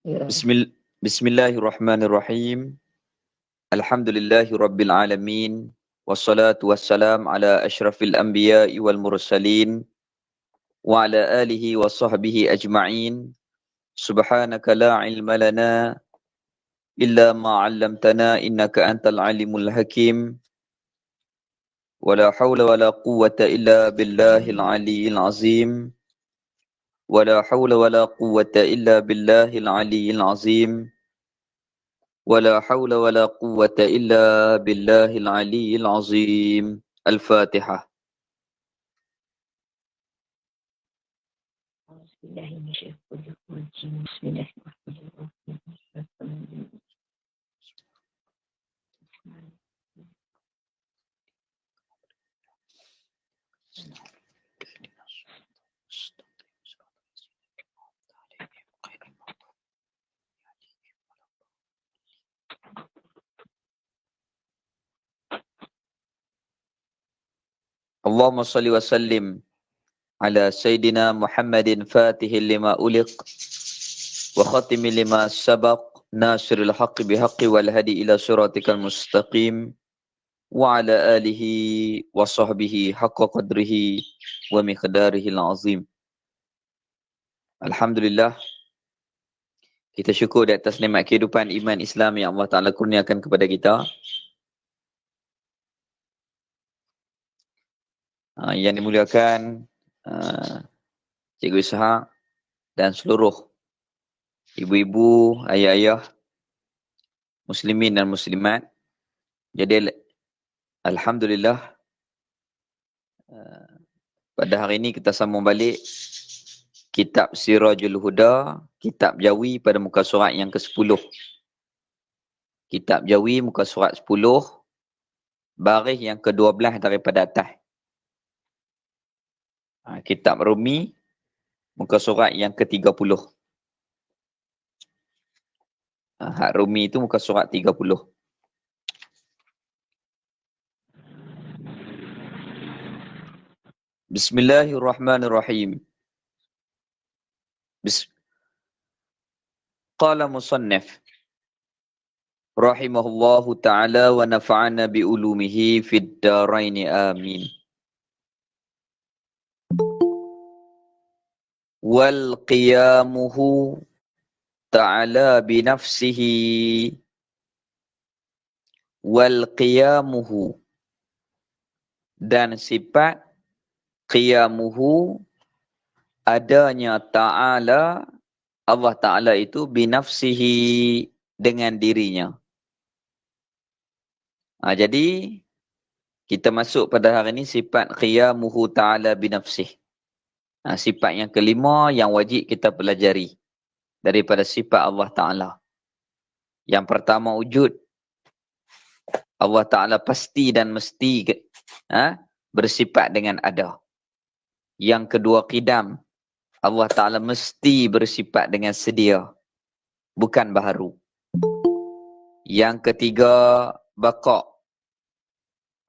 Ya. Bismillahirrahmanirrahim. Alhamdulillahi rabbil alamin. Wassalatu wassalam ala ashrafil anbiya'i wal mursalin. Wa ala alihi wa sahbihi ajma'in. Subhanaka la ilma lana illa ma 'allamtana innaka antal alimul hakim. Wa la hawla wa la quwwata illa billahil aliyyil azim. Wa la hawla wa la quwwata illa billahil aliyyil azim. ولا حول ولا قوة إلا بالله العلي العظيم. الفاتحة. Bismillahirrahmanirrahim. اللهم صل وسلم على سيدنا محمد فاتح لما ألق وختم لما سبق ناصر الحق بحق والهدي إلى صراطك المستقيم وعلى آله وصحبه حق قدره ومقداره العظيم. Alhamdulillah, kita syukur di atas nikmat kehidupan iman Islam yang Allah Ta'ala kurniakan kepada kita. Yang dimuliakan Cikgu Ishaq dan seluruh ibu-ibu, ayah-ayah, muslimin dan muslimat. Jadi Alhamdulillah, pada hari ini kita sambung balik kitab Sirajul Huda, kitab Jawi pada muka surat yang ke-10. Kitab Jawi muka surat 10, baris yang ke-12 daripada atas. Kitab Rumi muka surat yang ke-30. Hak Rumi itu muka surat 30. Bismillahirrahmanirrahim. Qala musannif rahimahullahu ta'ala wa nafa'ana bi ulumihi fid daraini amin. Wal qiyamuhu ta'ala bi nafsihi wal qiyamuhu, dan sifat qiyamuhu adanya ta'ala, Allah Ta'ala itu binafsihi, dengan dirinya. Jadi kita masuk pada hari ini sifat qiyamuhu ta'ala binafsih. Sifat yang kelima yang wajib kita pelajari daripada sifat Allah Ta'ala. Yang pertama wujud. Allah Ta'ala pasti dan mesti bersifat dengan ada. Yang kedua qidam. Allah Ta'ala mesti bersifat dengan sedia, bukan baharu. Yang ketiga baqa.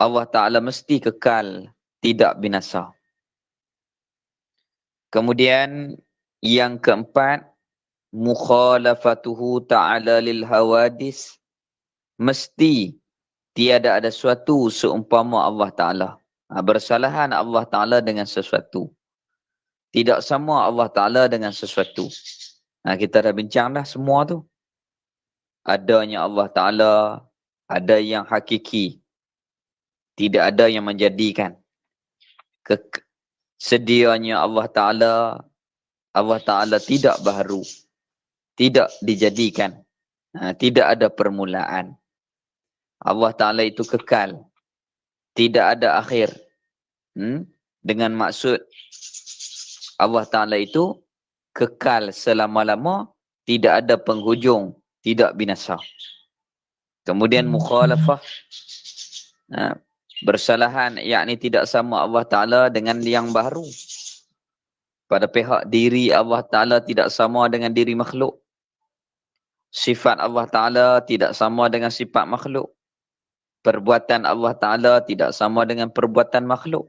Allah Ta'ala mesti kekal, tidak binasa. Kemudian yang keempat, mukhalafatuhu ta'ala lil hawadis. Mesti tiada ada suatu seumpama Allah Ta'ala. Bersalahan Allah Ta'ala dengan sesuatu. Tidak sama Allah Ta'ala dengan sesuatu. Kita dah bincang dah semua tu. Adanya Allah Ta'ala, ada yang hakiki. Tidak ada yang menjadikan. Sedianya Allah Ta'ala tidak baharu. Tidak dijadikan. Tidak ada permulaan. Allah Ta'ala itu kekal. Tidak ada akhir. Dengan maksud Allah Ta'ala itu kekal selama-lama, tidak ada penghujung, tidak binasa. Kemudian mukhalafah, bersalahan, yakni tidak sama Allah Ta'ala dengan yang baru. Pada pihak diri Allah Ta'ala tidak sama dengan diri makhluk. Sifat Allah Ta'ala tidak sama dengan sifat makhluk. Perbuatan Allah Ta'ala tidak sama dengan perbuatan makhluk.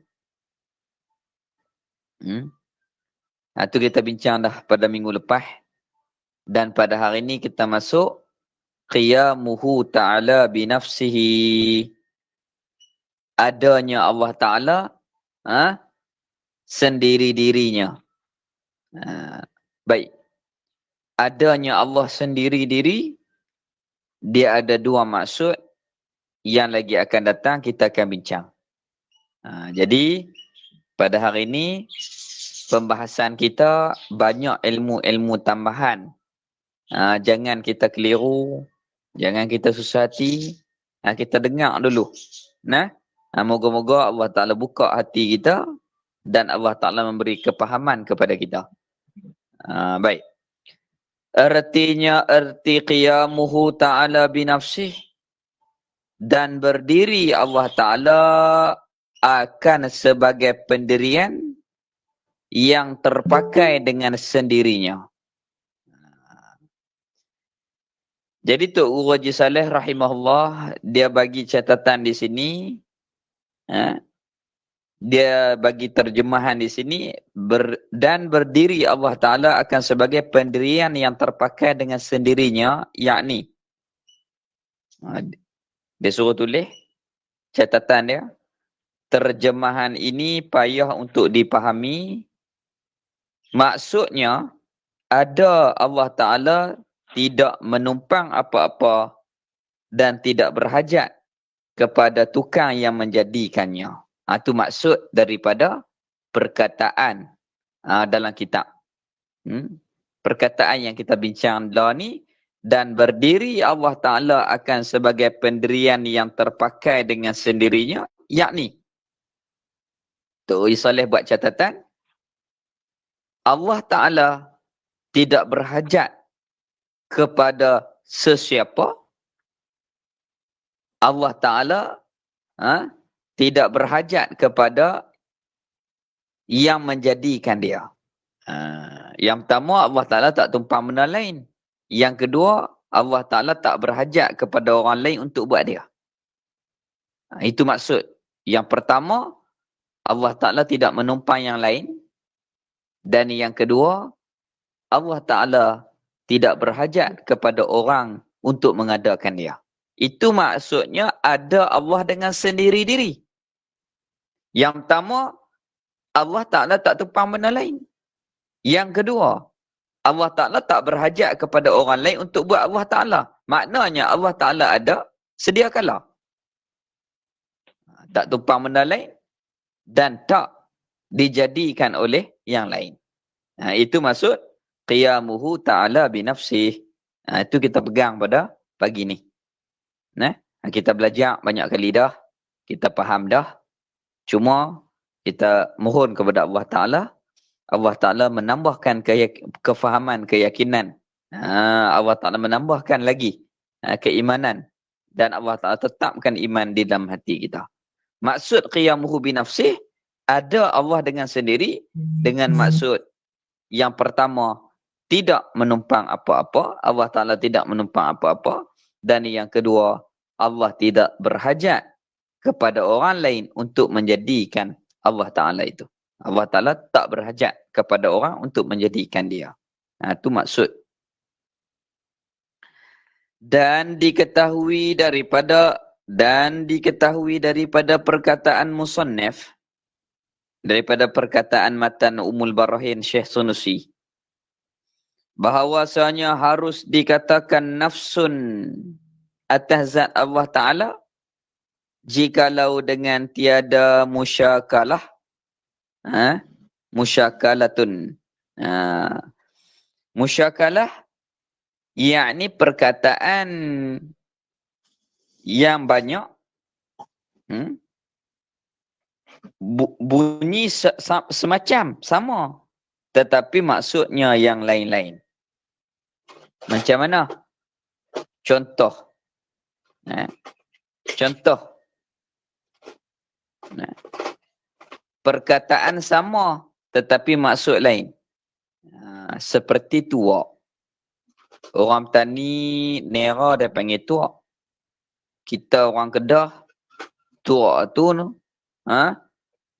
Itu kita bincang dah pada minggu lepas. Dan pada hari ini kita masuk qiyamuhu ta'ala binafsihi. Adanya Allah Ta'ala sendiri-dirinya. Baik. Adanya Allah sendiri-diri, dia ada dua maksud yang lagi akan datang kita akan bincang. Jadi pada hari ini pembahasan kita banyak ilmu-ilmu tambahan. Jangan kita keliru, jangan kita susah hati. Kita dengar dulu. Moga-moga Allah Ta'ala buka hati kita dan Allah Ta'ala memberi kepahaman kepada kita. Baik. Artinya arti qiyamuhu ta'ala binafsih, dan berdiri Allah Ta'ala akan sebagai pendirian yang terpakai dengan sendirinya. Jadi Tok Guru Haji Saleh rahimahullah, dia bagi catatan di sini, dia bagi terjemahan di sini, dan berdiri Allah Ta'ala akan sebagai pendirian yang terpakai dengan sendirinya, yakni, dia suruh tulis catatan dia, terjemahan ini payah untuk dipahami. Maksudnya, ada Allah Ta'ala tidak menumpang apa-apa dan tidak berhajat kepada tukang yang menjadikannya. Itu maksud daripada perkataan dalam kitab. Perkataan yang kita bincang dalam ni, dan berdiri Allah Ta'ala akan sebagai pendirian yang terpakai dengan sendirinya, yakni, Tok Saleh buat catatan, Allah Ta'ala tidak berhajat kepada sesiapa. Allah Ta'ala tidak berhajat kepada yang menjadikan dia. Yang pertama, Allah Ta'ala tak tumpang benda lain. Yang kedua, Allah Ta'ala tak berhajat kepada orang lain untuk buat dia. Itu maksud. Yang pertama, Allah Ta'ala tidak menumpang yang lain. Dan yang kedua, Allah Ta'ala tidak berhajat kepada orang untuk mengadakan dia. Itu maksudnya ada Allah dengan sendiri-diri. Yang pertama, Allah Ta'ala tak tumpang benda lain. Yang kedua, Allah Ta'ala tak berhajat kepada orang lain untuk buat Allah Ta'ala. Maknanya Allah Ta'ala ada, sedia kala. Tak tumpang benda lain dan tak dijadikan oleh yang lain. Itu maksud qiyamuhu ta'ala binafsih. Itu kita pegang pada pagi ni. Kita belajar banyak kali dah. Kita faham dah. Cuma kita mohon kepada Allah Ta'ala. Allah Ta'ala menambahkan kefahaman, keyakinan. Allah Ta'ala menambahkan lagi keimanan. Dan Allah Ta'ala tetapkan iman di dalam hati kita. Maksud qiyamuhu binafsih, ada Allah dengan sendiri, dengan maksud yang pertama, tidak menumpang apa-apa. Allah Ta'ala tidak menumpang apa-apa. Dan yang kedua, Allah tidak berhajat kepada orang lain untuk menjadikan Allah Ta'ala itu. Allah Ta'ala tak berhajat kepada orang untuk menjadikan dia. Itu maksud. Dan diketahui daripada perkataan musannif, daripada perkataan matan Ummul Barahin Syekh Sunusi, bahawasanya harus dikatakan nafsun atas zat Allah Ta'ala jikalau dengan tiada musyakalah, musyakalatun, musyakalah yakni perkataan yang banyak, bunyi semacam sama, tetapi maksudnya yang lain-lain. Macam mana? Contoh. Contoh. Perkataan sama tetapi maksud lain. Seperti tua. Orang petani nera dia panggil tua. Kita orang Kedah, tua tu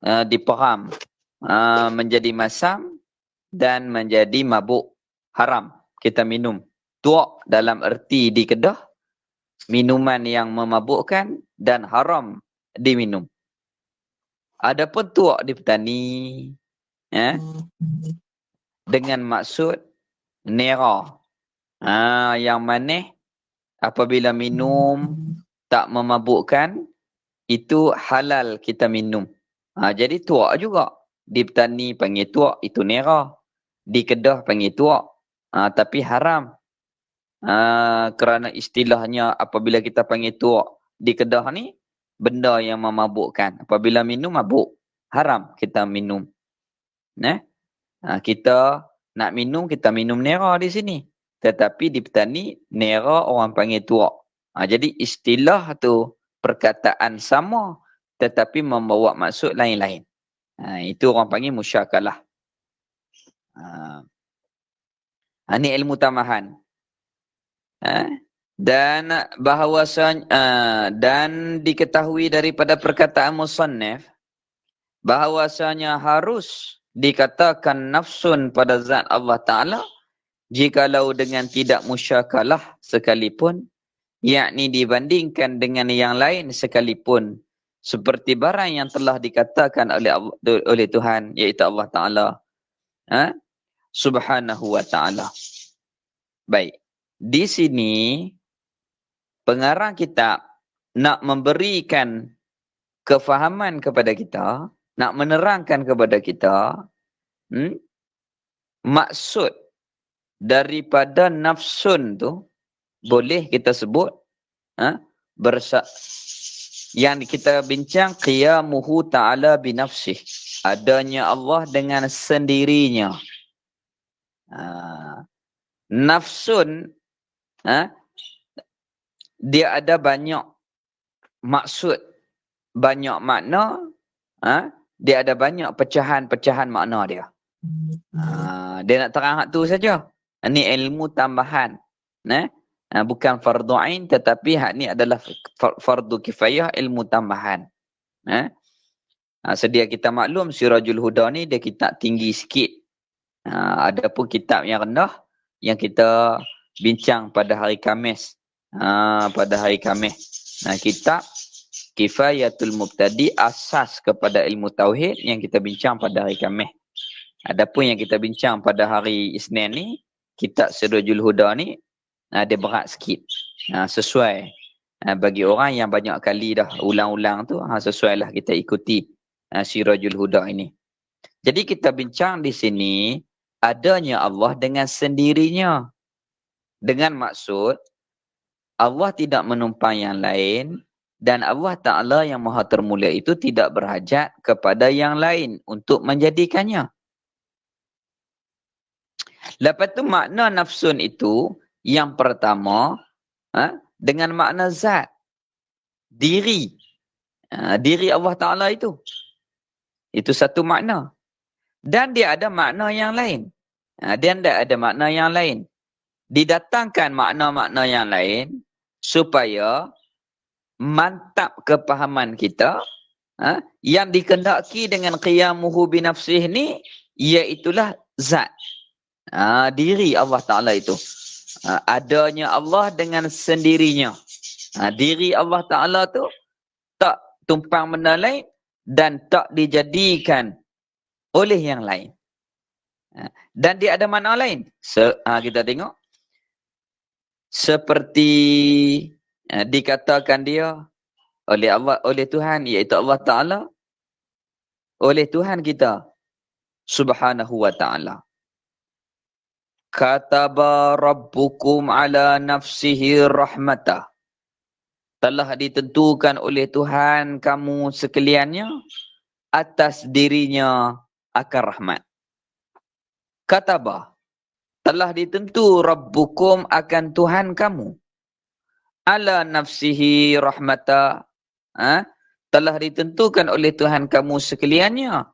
diperam menjadi masam dan menjadi mabuk haram. kita minum. Tuak dalam erti di kedah, minuman yang memabukkan dan haram diminum. Adapun tuak di petani, dengan maksud nera. Yang manis apabila minum tak memabukkan, itu halal kita minum. Jadi tuak juga. Di petani panggil tuak, itu nera. Di kedah panggil tuak. Tapi haram. Kerana istilahnya apabila kita panggil tuak di kedah ni, benda yang memabukkan. Apabila minum, mabuk. Haram kita minum. Kita nak minum, kita minum nera di sini. Tetapi di petani, nera orang panggil tuak. Jadi istilah tu perkataan sama, tetapi membawa maksud lain-lain. Itu orang panggil musyakalah. Ini ilmu tamahan. Dan bahawasanya dan diketahui daripada perkataan musannif bahawasanya harus dikatakan nafsun pada zat Allah Ta'ala jikalau dengan tidak musyakalah sekalipun, yakni dibandingkan dengan yang lain sekalipun, seperti barang yang telah dikatakan oleh Tuhan, iaitu Allah Ta'ala subhanahu wa ta'ala. Baik, di sini pengarang kitab nak memberikan kefahaman kepada kita, nak menerangkan kepada kita maksud daripada nafsun tu, boleh kita sebut yang kita bincang qiyamuhu ta'ala binafsih, adanya Allah dengan sendirinya. Nafsun dia ada banyak maksud, banyak makna, dia ada banyak pecahan-pecahan makna dia. Dia nak terang hak tu saja. Ini ilmu tambahan. Bukan fardu ain, tetapi hak ni adalah fardu kifayah, ilmu tambahan. Sedia kita maklum Sirajul Huda ni dia kitab tinggi sikit. Adapun kitab yang rendah yang kita bincang pada hari Khamis. Pada hari Khamis. Kitab Kifayatul Mubtadi, asas kepada ilmu tauhid, yang kita bincang pada hari Khamis. Adapun yang kita bincang pada hari Isnin ni, kitab Sirajul Huda ni, dia berat sikit. Sesuai bagi orang yang banyak kali dah ulang-ulang tu, sesuailah kita ikuti Sirajul Huda ini. Jadi kita bincang di sini adanya Allah dengan sendirinya. Dengan maksud Allah tidak menumpang yang lain, dan Allah Ta'ala yang Maha Termulia itu tidak berhajat kepada yang lain untuk menjadikannya. Lepas tu makna nafsun itu, yang pertama, dengan makna zat. Diri. Diri Allah Ta'ala itu. Itu satu makna. Dan dia ada makna yang lain. Dan dia ada makna yang lain. Didatangkan makna-makna yang lain supaya mantap kepahaman kita, yang dikendaki dengan qiyamuhu binafsih ni, iaitulah zat. Diri Allah Ta'ala itu. Adanya Allah dengan sendirinya. Diri Allah Ta'ala tu tak tumpang benda lain dan tak dijadikan oleh yang lain. Dan dia ada makna lain. Kita tengok. Seperti dikatakan dia oleh Allah, oleh Tuhan, iaitu Allah Ta'ala, oleh Tuhan kita subhanahu wa ta'ala. Kataba rabbukum ala nafsihi rahmatah. Telah ditentukan oleh Tuhan kamu sekaliannya atas dirinya akan rahmat. Kataba, telah ditentu rabbukum akan Tuhan kamu ala nafsihi rahmatah, telah ditentukan oleh Tuhan kamu sekaliannya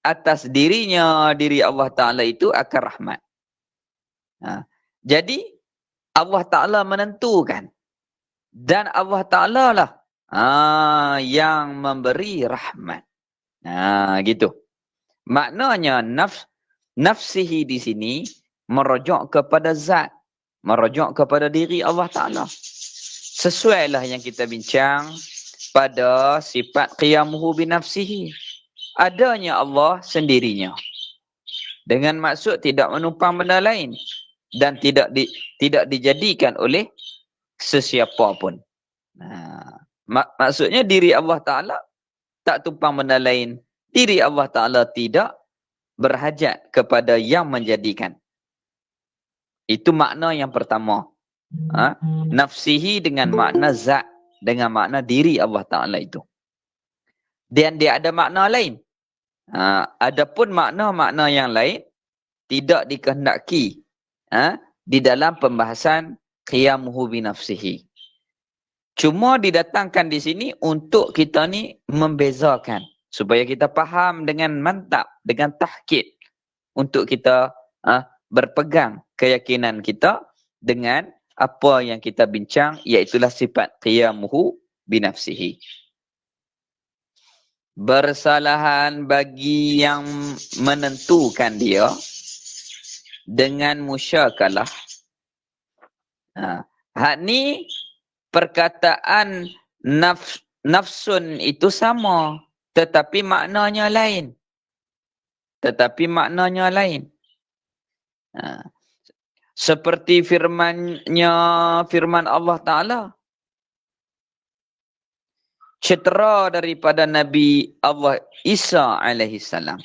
atas dirinya, diri Allah Ta'ala itu akan rahmat. Jadi Allah Ta'ala menentukan, dan Allah Ta'ala lah yang memberi rahmat. Gitu. Maknanya nafsihi di sini merujuk kepada zat, merujuk kepada diri Allah Ta'ala. Sesuailah yang kita bincang pada sifat qiyamuhu binafsihi. Adanya Allah sendirinya. Dengan maksud tidak menumpang benda lain. Dan tidak dijadikan oleh sesiapa pun. Maksudnya diri Allah Ta'ala tak tumpang benda lain. Diri Allah Ta'ala tidak berhajat kepada yang menjadikan. Itu makna yang pertama. Nafsihi dengan makna zat. Dengan makna diri Allah Ta'ala itu. Dan dia ada makna lain. Adapun makna-makna yang lain tidak dikehendaki di dalam pembahasan qiyamuhu binafsihi. Cuma didatangkan di sini untuk kita ni membezakan. Supaya kita faham dengan mantap, dengan tahkid. Untuk kita berpegang keyakinan kita dengan apa yang kita bincang, iaitulah sifat qiyamuhu binafsihi. Bersalahan bagi yang menentukan dia dengan musyakalah. Hak ni perkataan nafsun itu sama, tetapi maknanya lain. Seperti firman Allah Ta'ala. Cetera daripada Nabi Allah Isa alaihi salam.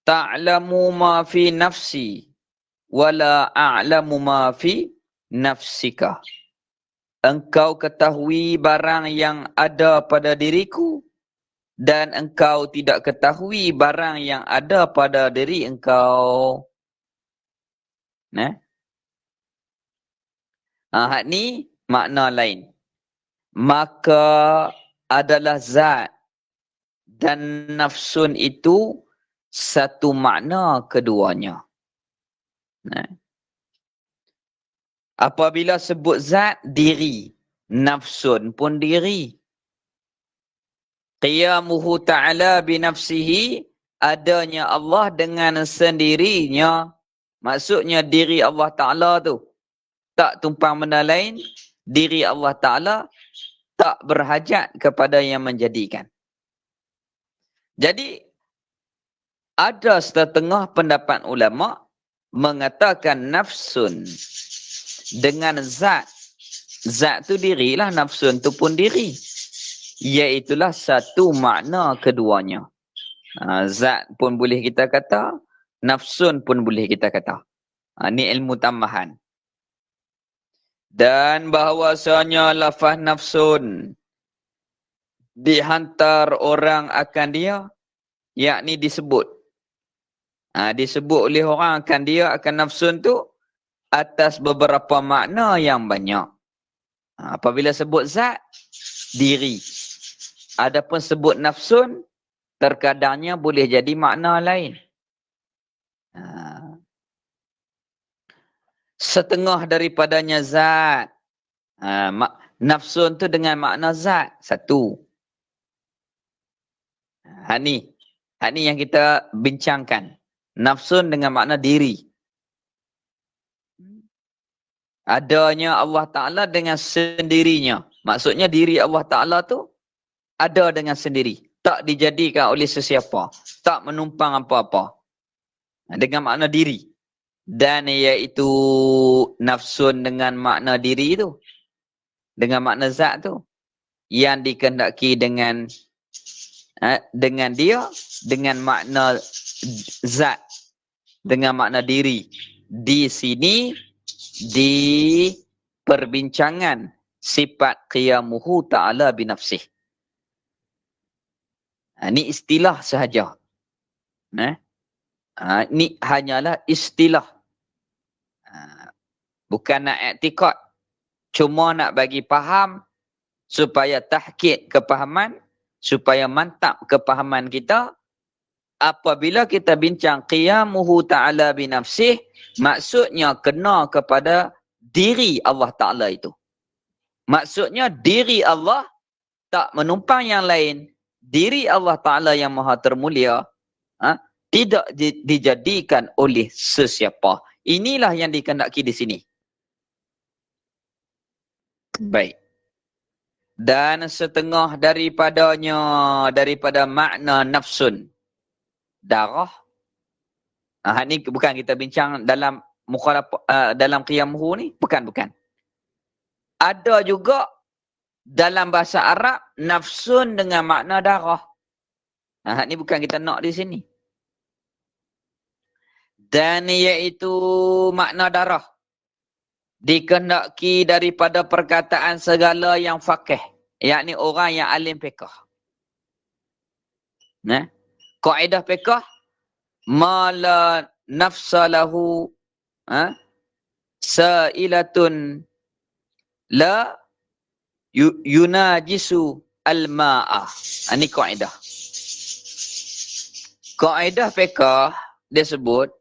Ta'lamu ma fi nafsi wala a'lamu ma fi nafsika. Engkau ketahui barang yang ada pada diriku dan engkau tidak ketahui barang yang ada pada diri engkau. Hak ni makna lain. Maka adalah zat dan nafsun itu satu makna keduanya. Apabila sebut zat, diri. Nafsun pun diri. Qiyamuhu ta'ala binafsihi, adanya Allah dengan sendirinya. Maksudnya diri Allah Ta'ala tu tak tumpang benda lain. Diri Allah Ta'ala tak berhajat kepada yang menjadikan. Jadi, ada setengah pendapat ulama mengatakan nafsun dengan zat. Zat tu dirilah, nafsun tu pun diri. Iaitulah satu makna keduanya. Zat pun boleh kita kata, nafsun pun boleh kita kata. Ini ilmu tambahan. Dan bahawasanya lafaz nafsun dihantar orang akan dia, yakni disebut. Disebut oleh orang akan dia, akan nafsun tu, atas beberapa makna yang banyak. Apabila sebut zat, diri. Adapun sebut nafsun, terkadangnya boleh jadi makna lain. Setengah daripadanya zat. Nafsun tu dengan makna zat. Satu. Hak ni yang kita bincangkan. Nafsun dengan makna diri. Adanya Allah Ta'ala dengan sendirinya. Maksudnya diri Allah Ta'ala tu ada dengan sendiri. Tak dijadikan oleh sesiapa. Tak menumpang apa-apa. Dengan makna diri. Dan iaitu nafsun dengan makna diri tu. Dengan makna zat tu. Yang dikehendaki dengan dia. Dengan makna zat. Dengan makna diri. Di sini, di perbincangan sifat qiyamuhu ta'ala binafsih. Ini istilah sahaja. Ini hanyalah istilah. Bukan nak i'tikad. Cuma nak bagi faham supaya tahkid kepahaman, supaya mantap kepahaman kita. Apabila kita bincang qiyamuhu ta'ala binafsih, maksudnya kena kepada diri Allah Ta'ala itu. Maksudnya diri Allah tak menumpang yang lain. Diri Allah Ta'ala yang maha termulia Tidak dijadikan oleh sesiapa. Inilah yang dikehendaki di sini. Baik. Dan setengah daripada makna nafsun, darah. Ni bukan kita bincang dalam dalam qiyamuhu ni, bukan. Ada juga dalam bahasa Arab nafsun dengan makna darah. Ni bukan kita nak di sini. Dan iaitu makna darah dikehendaki daripada perkataan segala yang faqih, yakni orang yang alim fiqh. Kaedah fiqh, ma la nafsa lahu sa'ilatun la yunajisu al-ma'ah. Ini kaedah. Kaedah fiqh dia sebut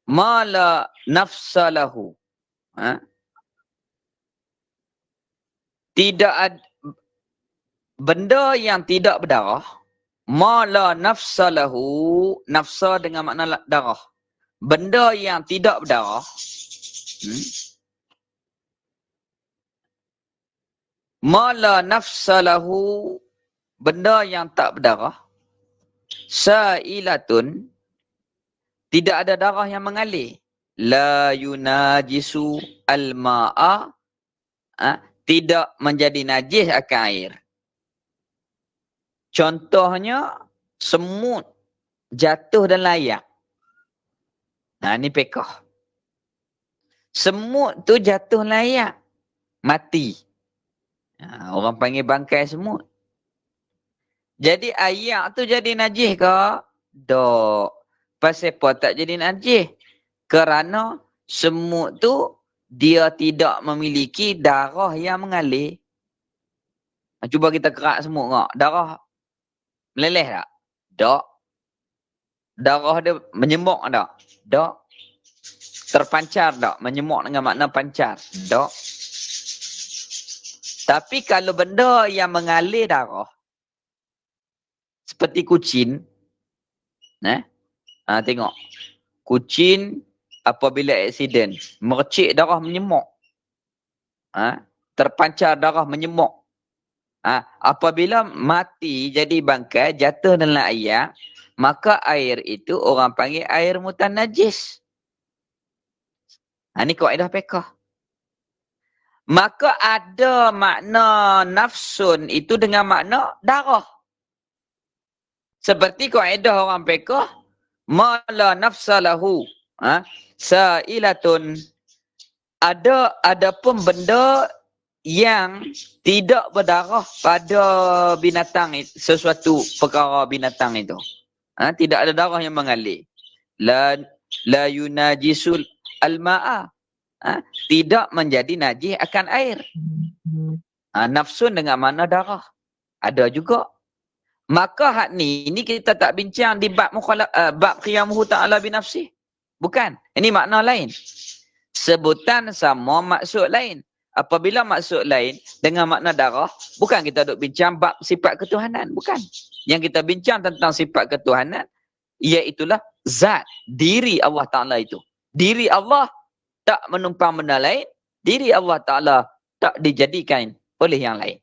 ma la nafsa lahu. Tidak ada benda yang tidak berdarah. Ma la nafsa lahu, nafsa dengan makna darah. Benda yang tidak berdarah. Ma la nafsa lahu, benda yang tak berdarah. Sa'ilatun, tidak ada darah yang mengalir. La yunajisu al-ma'a, tidak menjadi najis akan air. Contohnya, semut jatuh dan layak. Ni pekah. Semut tu jatuh layak, mati. Orang panggil bangkai semut. Jadi ayak tu jadi najis ke? Tak. Pasal apa tak jadi najis? Kerana semut tu dia tidak memiliki darah yang mengalir. Cuba kita kerak semut tak? Darah meleleh tak? Tak. Darah dia menyemok tak? Tak. Terpancar tak? Menyemok dengan makna pancar? Tak. Tapi kalau benda yang mengalir darah, seperti kucing, tengok. Kucing apabila aksiden, mercik darah menyemok. Terpancar darah menyemok. Apabila mati jadi bangkai, jatuh dalam air, maka air itu orang panggil air mutanajis. Ini kaedah fiqh. Maka ada makna nafsun itu dengan makna darah. Seperti kaedah orang fiqh, ma la nafsa lahu sa'ilatun. Ada pun benda yang tidak berdarah pada binatang, sesuatu perkara binatang itu. Tidak ada darah yang mengalir. La yunajisul al-ma'a. Tidak menjadi najis akan air. Nafsun dengan mana darah. Ada juga. Maka hak ni kita tak bincang di bab qiyamuhu ta'ala binafsih. Bukan. Ini makna lain. Sebutan sama, maksud lain. Apabila maksud lain dengan makna darah, bukan kita duk bincang bab sifat ketuhanan. Bukan. Yang kita bincang tentang sifat ketuhanan, iaitulah zat, diri Allah Ta'ala itu. Diri Allah tak menumpang benda lain, diri Allah Ta'ala tak dijadikan oleh yang lain.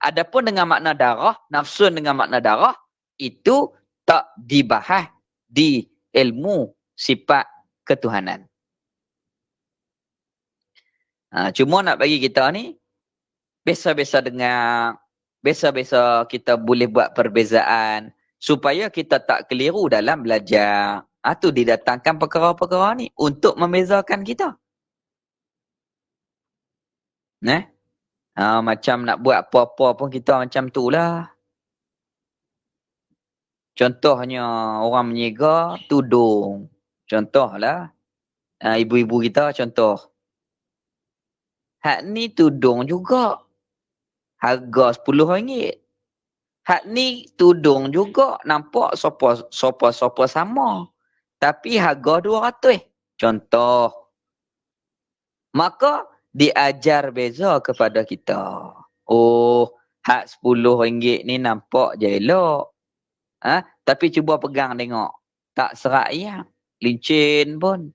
Adapun dengan makna darah, nafsun dengan makna darah, itu tak dibahas di ilmu sifat ketuhanan. Cuma nak bagi kita ni, biasa-biasa dengar, biasa-biasa kita boleh buat perbezaan, supaya kita tak keliru dalam belajar. Tu didatangkan perkara-perkara ni untuk membezakan kita. Macam nak buat apa-apa pun kita macam tu lah. Contohnya orang menyiga tudung. Contohlah. Ibu-ibu kita contoh. Hak ni tudung juga. Harga RM10. Hak ni tudung juga. Nampak sopa-sopa sama. Tapi harga RM200. Contoh. Maka diajar beza kepada kita. Oh, hak RM10 ni nampak je elok. Tapi cuba pegang tengok. Tak serak yang. Lincin pun.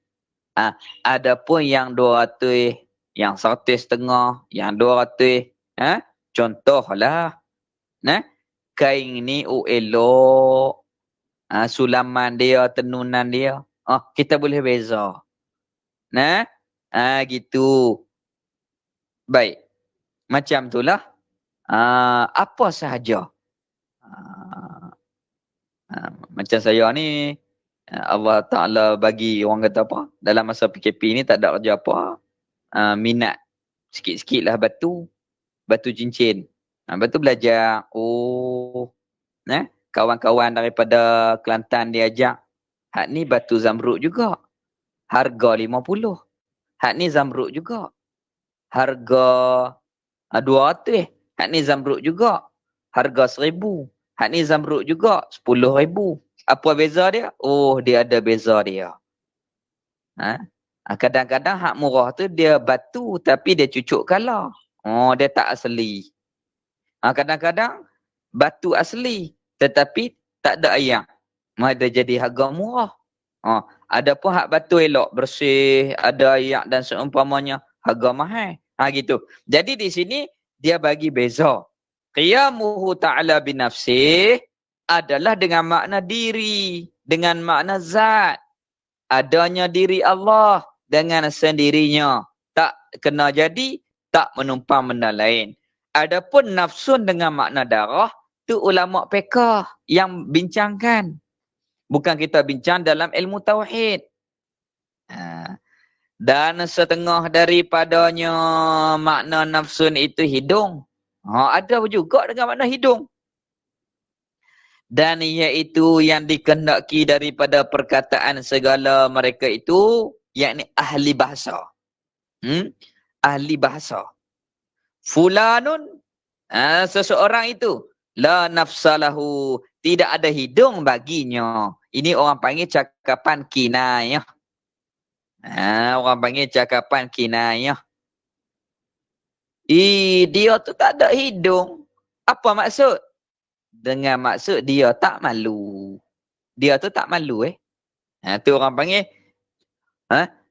Ada pun yang 200, yang 100 setengah, yang 200. Contohlah. Kain ni elok. Sulaman dia, tenunan dia. Kita boleh beza. Gitu. Baik. Macam itulah. Apa sahaja. Macam saya ni, Allah Ta'ala bagi orang kata apa, dalam masa PKP ni tak ada kerja apa, minat sikit-sikit lah batu cincin. Lepas tu belajar, kawan-kawan daripada Kelantan diajak, hak ni batu zamrud juga, harga 50. Hak ni zamrud juga, harga 200. Hak ni zamrud juga, harga 1000. Hak ni zamrud juga 10,000. Apa beza dia? Dia ada beza dia. Kadang-kadang hak murah tu dia batu tapi dia cucuk kala. Dia tak asli. Kadang-kadang batu asli tetapi tak ada ayak. Dia jadi harga murah. Ada pun hak batu elok, bersih, ada ayak dan seumpamanya, harga mahal. Gitu. Jadi di sini dia bagi beza. Qiyamuhu ta'ala binafsih adalah dengan makna diri, dengan makna zat. Adanya diri Allah dengan sendirinya. Tak kena jadi, tak menumpang benda lain. Adapun nafsun dengan makna darah, tu ulama' fiqh yang bincangkan. Bukan kita bincang dalam ilmu tauhid. Dan setengah daripadanya makna nafsun itu hidung. Ada juga dengan makna hidung. Dan iaitu yang dikehendaki daripada perkataan segala mereka itu, yakni ahli bahasa. Ahli bahasa. Fulanun, seseorang itu, la nafsalahu, tidak ada hidung baginya. Ini orang panggil cakapan kinayah. Orang panggil cakapan kinayah. Dia tu tak ada hidung. Apa maksud? Dengan maksud dia tak malu. Dia tu tak malu tu orang panggil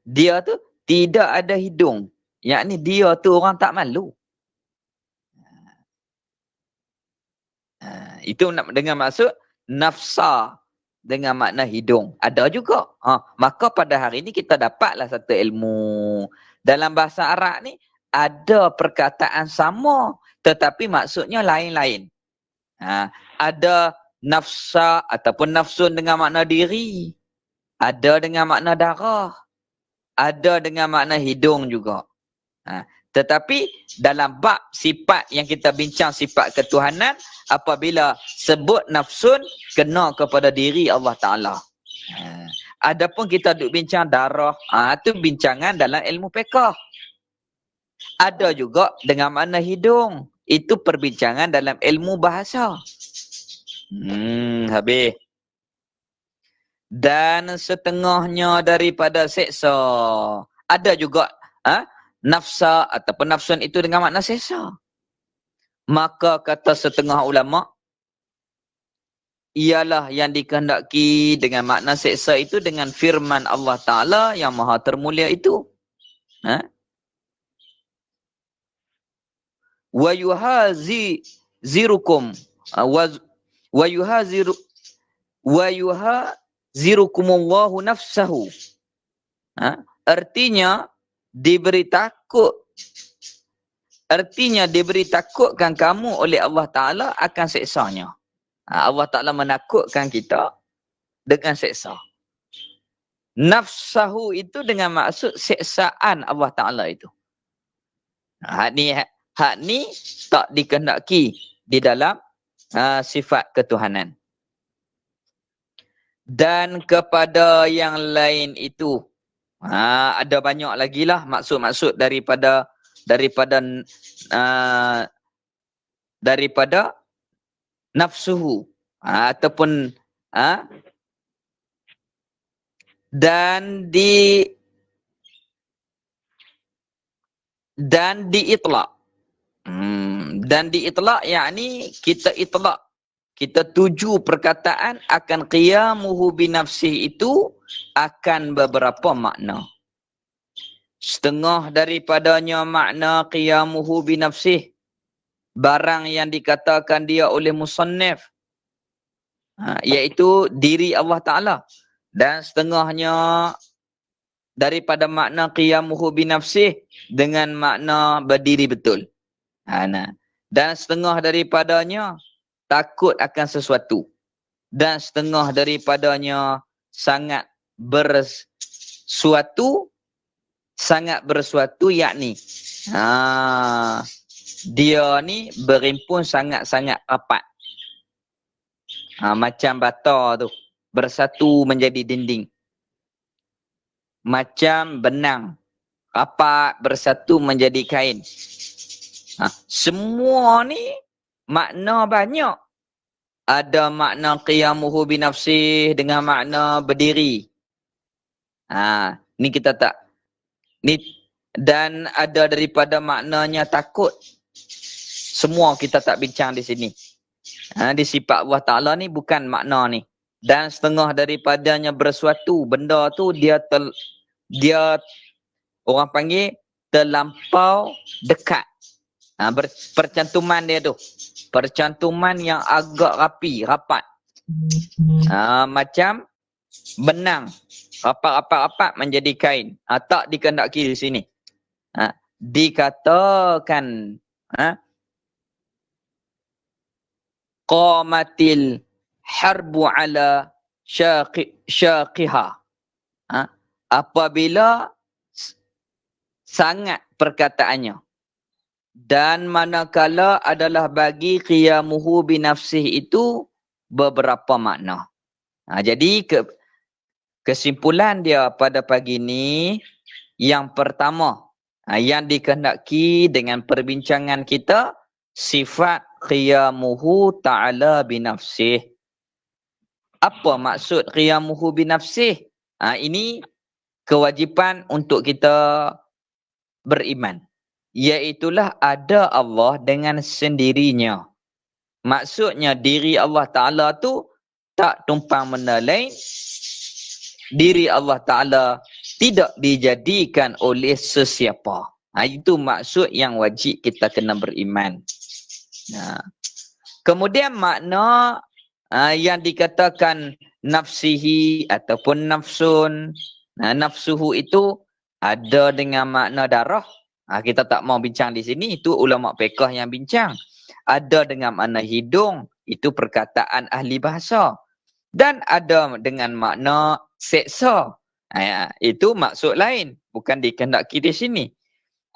dia tu tidak ada hidung. Yakni dia tu orang tak malu. Itu dengan maksud nafsa dengan makna hidung. Ada juga. Maka pada hari ini kita dapatlah satu ilmu. Dalam bahasa Arab ni ada perkataan sama tetapi maksudnya lain-lain. Ada nafsa ataupun nafsun dengan makna diri. Ada dengan makna darah. Ada dengan makna hidung juga. Tetapi dalam bab sifat yang kita bincang, sifat ketuhanan, apabila sebut nafsun, kena kepada diri Allah Ta'ala. Adapun kita duk bincang darah, itu bincangan dalam ilmu fiqh. Ada juga dengan makna hidung. Itu perbincangan dalam ilmu bahasa. Habis. Dan setengahnya daripada seksa. Ada juga nafsa ataupun nafsun itu dengan makna seksa. Maka kata setengah ulama, ialah yang dikehendaki dengan makna seksa itu dengan firman Allah Ta'ala yang maha termulia itu. Wa yuhazirukum wa yuhazirukumullahu nafsahu. Artinya diberi takutkan kamu oleh Allah Ta'ala akan seksanya. Allah Ta'ala menakutkan kita dengan seksa. Nafsahu itu dengan maksud seksaan Allah Ta'ala itu. Hak ni tak dikehendaki di dalam sifat ketuhanan. Dan kepada yang lain itu, ada banyak lagi lah maksud-maksud daripada nafsuhu ataupun dan diitlaq. Dan diitlaq yakni kita itlaq, kita tuju perkataan akan qiyamuhu binafsih itu akan beberapa makna. Setengah daripadanya makna qiyamuhu binafsih, barang yang dikatakan dia oleh musannif, iaitu diri Allah Ta'ala. Dan setengahnya daripada makna qiyamuhu binafsih dengan makna berdiri betul. Dan setengah daripadanya takut akan sesuatu. Dan setengah daripadanya sangat bersuatu, yakni dia ni berimpun sangat-sangat rapat. Macam bata tu bersatu menjadi dinding. Macam benang rapat bersatu menjadi kain. Semua ni makna banyak. Ada makna qiyamuhu binafsih dengan makna berdiri. Ni kita tak. Dan ada daripada maknanya takut. Semua kita tak bincang di sini. Di sifat Allah Ta'ala ni bukan makna ni. Dan setengah daripadanya bersuatu. Benda tu dia orang panggil terlampau dekat. Percantuman dia tu. Percantuman yang agak rapat. Macam benang. Rapat menjadi kain. Tak dikehendaki di sini. Dikatakan qamatil harbu ala syaqiha. Apabila sangat perkataannya. Dan manakala adalah bagi qiyamuhu binafsih itu beberapa makna. Jadi kesimpulan dia pada pagi ini, yang pertama yang dikehendaki dengan perbincangan kita, sifat qiyamuhu ta'ala binafsih. Apa maksud qiyamuhu binafsih? Ini kewajipan untuk kita beriman. Iaitulah ada Allah dengan sendirinya. Maksudnya diri Allah Ta'ala tu tak tumpang benda lain. Diri Allah Ta'ala tidak dijadikan oleh sesiapa. Itu maksud yang wajib kita kena beriman. Kemudian makna yang dikatakan nafsihi ataupun nafsun. Nafsuhu itu ada dengan makna darah. Kita tak mau bincang di sini. Itu ulama fiqh yang bincang. Ada dengan makna hidung. Itu perkataan ahli bahasa. Dan ada dengan makna seksa. Itu maksud lain. Bukan dikehendaki di sini.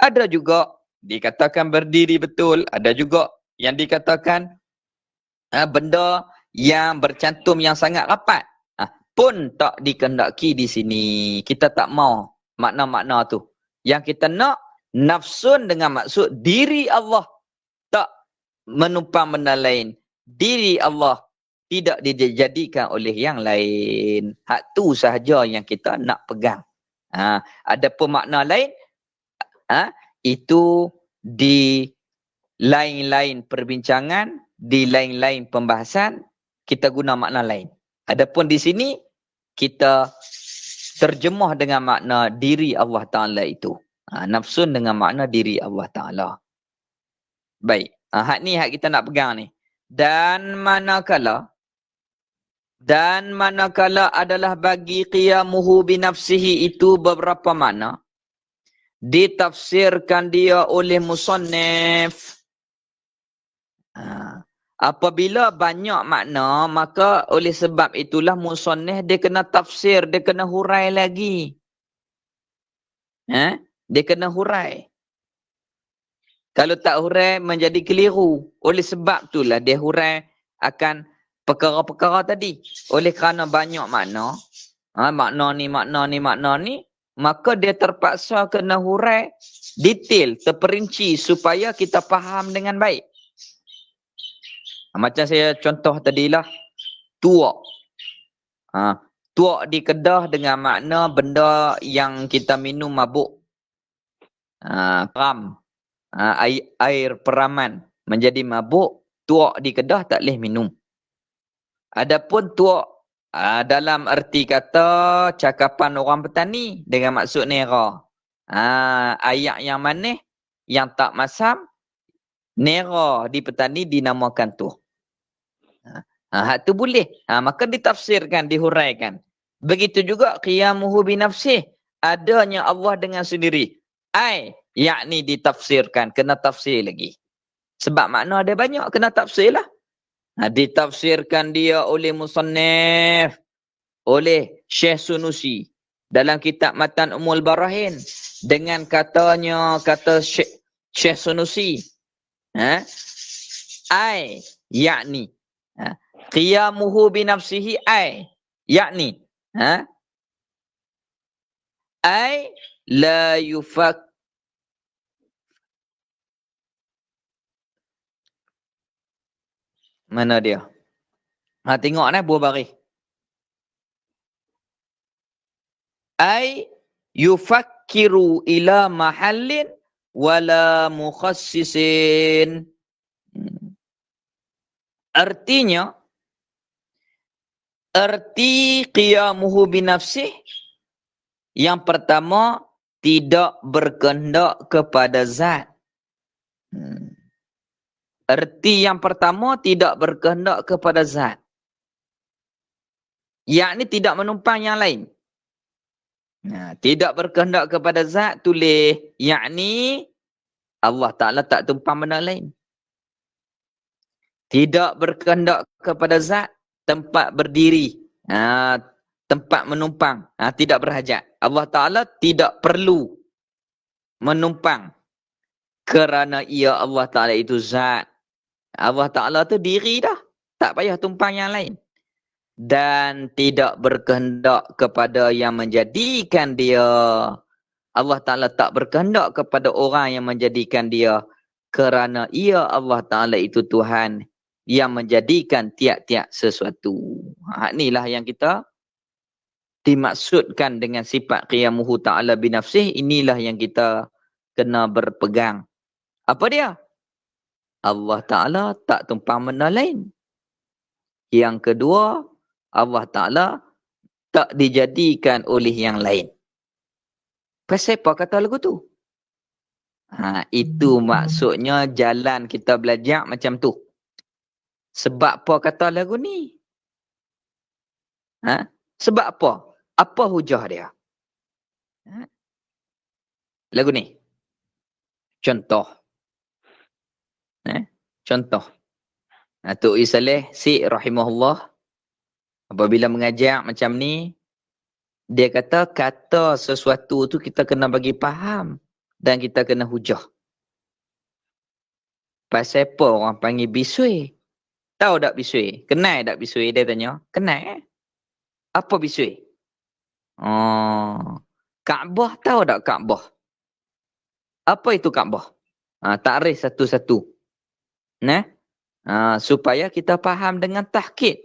Ada juga dikatakan berdiri betul. Ada juga yang dikatakan benda yang bercantum yang sangat rapat. Pun tak dikehendaki di sini. Kita tak mau makna-makna tu. Yang kita nak nafsun dengan maksud diri Allah tak menumpang benda lain. Diri Allah tidak dijadikan oleh yang lain. Hak tu sahaja yang kita nak pegang. Adapun makna lain, itu di lain-lain perbincangan, di lain-lain pembahasan, kita guna makna lain. Adapun di sini, kita terjemah dengan makna diri Allah Ta'ala itu. Nafsun dengan makna diri Allah Ta'ala. Baik. Hak ni hak kita nak pegang ni. Dan manakala adalah bagi qiyamuhu binafsihi itu beberapa makna. Ditafsirkan dia oleh musannif. Apabila banyak makna, maka oleh sebab itulah musannif dia kena tafsir, dia kena hurai lagi. Dia kena hurai. Kalau tak hurai menjadi keliru. Oleh sebab itulah dia hurai akan perkara-perkara tadi. Oleh kerana banyak makna, makna ni, maka dia terpaksa kena hurai detail, terperinci supaya kita faham dengan baik. Macam saya contoh tadilah, tuak. Tuak di Kedah dengan makna benda yang kita minum mabuk. Peram. Air peraman menjadi mabuk, tuak di Kedah tak boleh minum. Adapun tuak dalam erti kata cakapan orang petani dengan maksud nera. Ayat yang mana yang tak masam, nera di petani dinamakan tu. Hak tu boleh. Maka ditafsirkan, dihuraikan. Begitu juga qiyamuhu binafsih. Adanya Allah dengan sendiri. Yakni ditafsirkan. Kena tafsir lagi. Sebab makna ada banyak. Kena tafsir lah. Ditafsirkan dia oleh musannif. Oleh Syekh Sunusi. Dalam kitab Matan Umul Barahin. Dengan katanya, kata Syekh Sunusi. Yakni. Qiyamuhu binafsihi yakni la yufak mana dia? Tengok buah baris. Yufakkiru ila mahallin wala mukhassisin. Artinya, erti qiyamuhu binafsih yang pertama tidak berkehendak kepada zat. Erti yang pertama tidak berkehendak kepada zat. Yakni tidak menumpang yang lain. Tidak berkehendak kepada zat tulis. Yakni Allah Ta'ala tak tumpang benda lain. Tidak berkehendak kepada zat tempat berdiri. Tempat menumpang. Tidak berhajat. Allah Ta'ala tidak perlu menumpang. Kerana ia Allah Ta'ala itu zat. Allah Ta'ala tu diri dah. Tak payah tumpang yang lain. Dan tidak berkehendak kepada yang menjadikan dia. Allah Ta'ala tak berkehendak kepada orang yang menjadikan dia. Kerana ia Allah Ta'ala itu Tuhan yang menjadikan tiap-tiap sesuatu. Inilah yang kita dimaksudkan dengan sifat qiyamuhu ta'ala binafsih. Inilah yang kita kena berpegang. Apa dia? Allah Ta'ala tak tumpang benda lain. Yang kedua, Allah Ta'ala tak dijadikan oleh yang lain. Pasal apa kata lagu tu? Itu maksudnya jalan kita belajar macam tu. Sebab apa kata lagu ni? Sebab apa? Apa hujah dia? Lagu ni. Contoh. Contoh. Tok Isaleh si rahimahullah apabila mengajar macam ni, dia kata sesuatu tu kita kena bagi faham dan kita kena hujah. Pasal apa orang panggil bisui? Tahu tak bisui? Kenal tak bisui? Dia tanya. Kenal. Apa bisui? Kaabah, tahu tak Kaabah? Apa itu Kaabah? Takrif satu-satu. Supaya kita faham dengan tahqiq.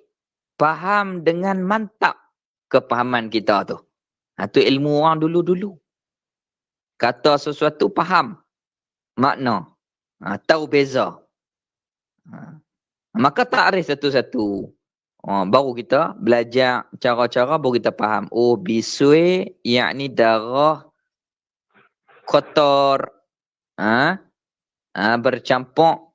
Faham dengan mantap kepahaman kita tu. Tu ilmu orang dulu-dulu. Kata sesuatu faham makna. Tahu beza. Maka takrif satu-satu. Baru kita belajar cara-cara baru kita faham. Bisui yakni darah kotor. Bercampur.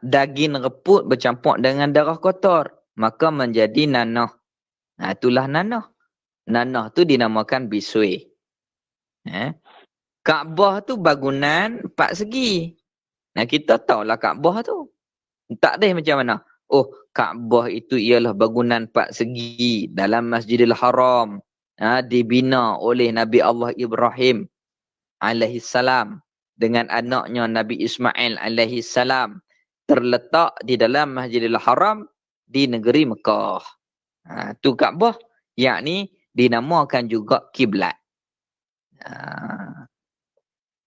Daging reput bercampur dengan darah kotor. Maka menjadi nanah. Itulah nanah. Nanah tu dinamakan bisui. Kaabah tu bangunan 4 segi. Kita tahulah Kaabah tu. Tak ada macam mana. Kaabah itu ialah bangunan 4 segi dalam Masjidil Haram. Dibina oleh Nabi Allah Ibrahim alaihissalam dengan anaknya Nabi Ismail alaihissalam. Terletak di dalam Masjidil Haram di negeri Mekah. Tu Kaabah, yakni dinamakan juga kiblat.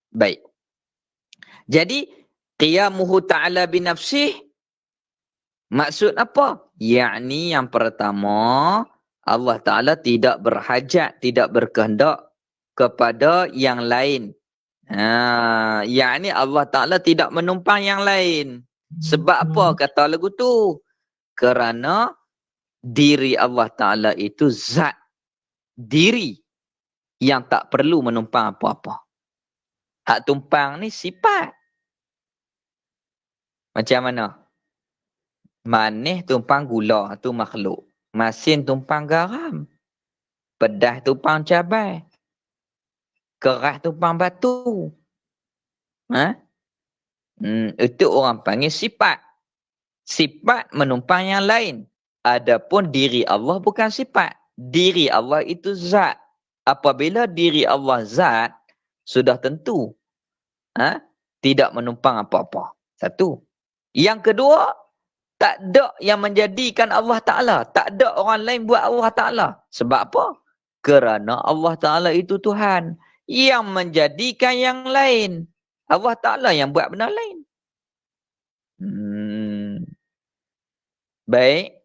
Baik. Jadi qiyamuhu ta'ala binafsih maksud apa? Yakni yang pertama, Allah Ta'ala tidak berhajat, tidak berkehendak kepada yang lain. Yakni Allah Ta'ala tidak menumpang yang lain. Sebab apa kata lagu tu? Kerana Diri Allah Ta'ala itu zat. Diri yang tak perlu menumpang apa-apa. Hak tumpang ni sifat. Macam mana? Manis tumpang gula, tu makhluk. Masin tumpang garam. Pedas tumpang cabai. Keras tumpang batu. Ha? Itu orang panggil sifat. Sifat menumpang yang lain. Adapun diri Allah bukan sifat. Diri Allah itu zat. Apabila diri Allah zat, sudah tentu tidak menumpang apa-apa. Satu. Yang kedua, tak ada yang menjadikan Allah Ta'ala. Tak ada orang lain buat Allah Ta'ala. Sebab apa? Kerana Allah Ta'ala itu Tuhan yang menjadikan yang lain. Allah Ta'ala yang buat benda lain. Baik.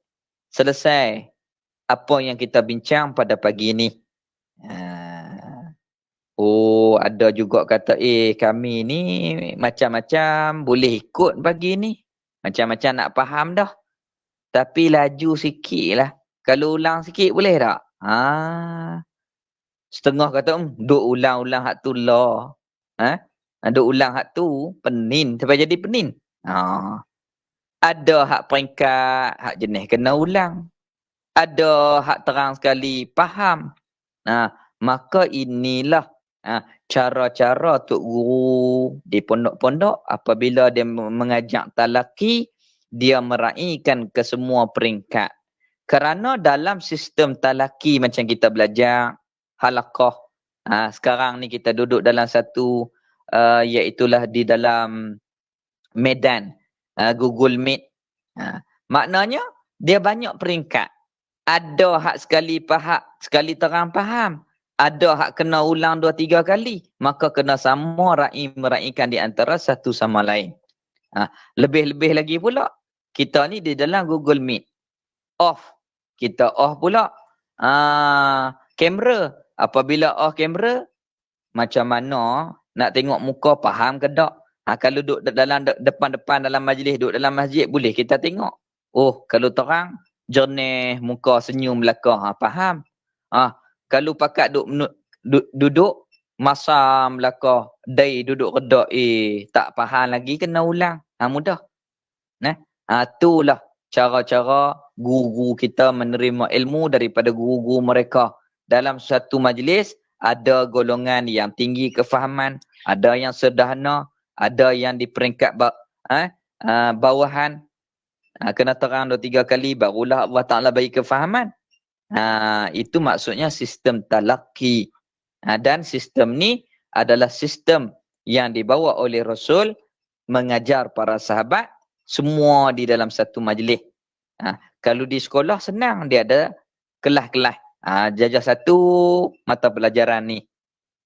Selesai apa yang kita bincang pada pagi ini. Oh, ada juga kata, kami ni macam-macam boleh ikut pagi ni. Macam-macam nak faham dah. Tapi laju sikit lah. Kalau ulang sikit boleh tak? Setengah kata, duk ulang-ulang hak tu lah. Duk ulang hak tu, penin. Sampai jadi penin. Ada hak peringkat, hak jenis kena ulang. Ada hak terang sekali, faham. Maka inilah cara-cara Tok Guru di pondok-pondok apabila dia mengajak talaki, dia meraihkan ke semua peringkat. Kerana dalam sistem talaki macam kita belajar halaqah, sekarang ni kita duduk dalam satu iaitulah di dalam medan Google Meet. Maknanya dia banyak peringkat. Ada hak sekali faham, sekali terang faham. Ada hak kena ulang 2-3 kali. Maka kena sama meraihkan di antara satu sama lain. Lebih-lebih lagi pula. Kita ni di dalam Google Meet. Off. Kita off pula. Kamera. Apabila off kamera, macam mana nak tengok muka faham ke tak? Kalau duduk dalam depan-depan dalam majlis, duduk dalam masjid, boleh kita tengok. Oh, kalau terang, jernih, muka senyum belakang, faham. Kalau pakat duduk masam belakang, dai duduk redak, tak faham lagi, kena ulang. Mudah. Itulah cara-cara guru kita menerima ilmu daripada guru-guru mereka. Dalam satu majlis, ada golongan yang tinggi kefahaman, ada yang sederhana, ada yang di peringkat bawahan. Kena terang 2-3 kali, barulah Allah Ta'ala bagi kefahaman. Itu maksudnya sistem talaki. Dan sistem ni adalah sistem yang dibawa oleh Rasul mengajar para sahabat semua di dalam satu majlis. Kalau di sekolah senang, dia ada kelas-kelas. Jajah 1 mata pelajaran ni.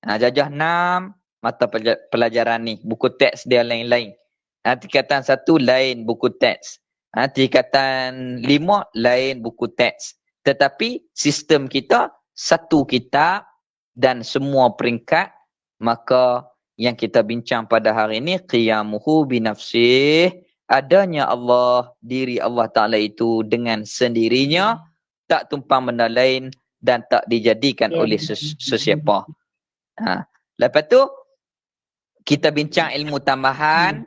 Jajah 6 mata pelajaran ni. Buku teks dia lain-lain. Tingkatan 1 lain buku teks. Tingkatan 5 lain buku teks. Tetapi sistem kita satu kitab dan semua peringkat. Maka yang kita bincang pada hari ini, qiyamuhu binafsih, adanya Allah, diri Allah Ta'ala itu dengan sendirinya, tak tumpang benda lain dan tak dijadikan oleh sesiapa. Lepas tu kita bincang ilmu tambahan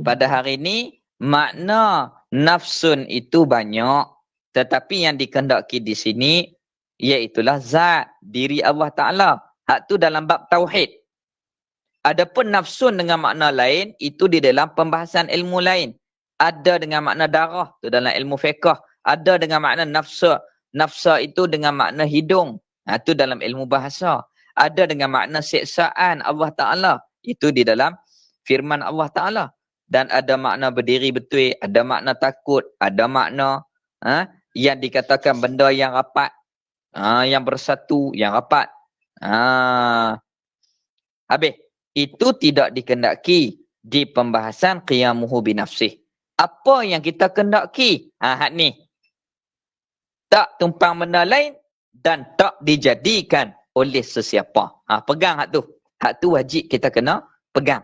pada hari ini. Makna nafsun itu banyak, tetapi yang dikehendaki di sini iaitulah zat, diri Allah Ta'ala. Hak tu dalam bab tauhid. Adapun nafsun dengan makna lain, itu di dalam pembahasan ilmu lain. Ada dengan makna darah, tu dalam ilmu fiqh. Ada dengan makna nafsa. Nafsa itu dengan makna hidung. Itu dalam ilmu bahasa. Ada dengan makna siksaan Allah Ta'ala. Itu di dalam firman Allah Ta'ala. Dan ada makna berdiri betul, ada makna takut, ada makna yang dikatakan benda yang rapat, yang bersatu, yang rapat. Habis. Itu tidak dikendaki di pembahasan qiyamuhu binafsih. Apa yang kita kendaki? Hak ni. Tak tumpang benda lain dan tak dijadikan oleh sesiapa. Pegang hak tu. Hak tu wajib kita kena pegang.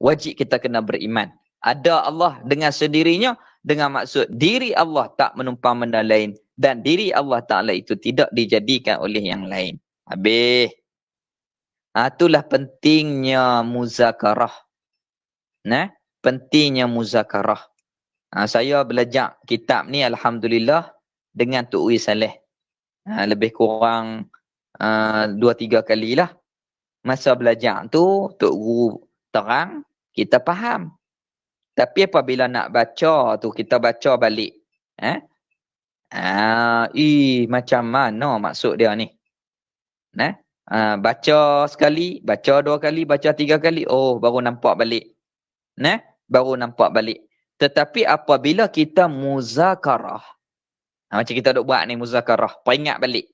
Wajib kita kena beriman. Ada Allah dengan sendirinya dengan maksud diri Allah tak menumpang benda lain dan diri Allah Ta'ala itu tidak dijadikan oleh yang lain. Habis. Itulah pentingnya muzakarah. Nah, pentingnya muzakarah. Saya belajar kitab ni alhamdulillah dengan Tok Ui Saleh. Lebih kurang 2-3 kali lah. Masa belajar tu Tok Guru terang, kita faham. Tapi apabila nak baca tu, kita baca balik. Macam mana maksud dia ni? Baca sekali, baca 2 kali, baca 3 kali. Oh, baru nampak balik. Baru nampak balik. Tetapi apabila kita muzakarah. Macam kita duk buat ni muzakarah. Peringat balik.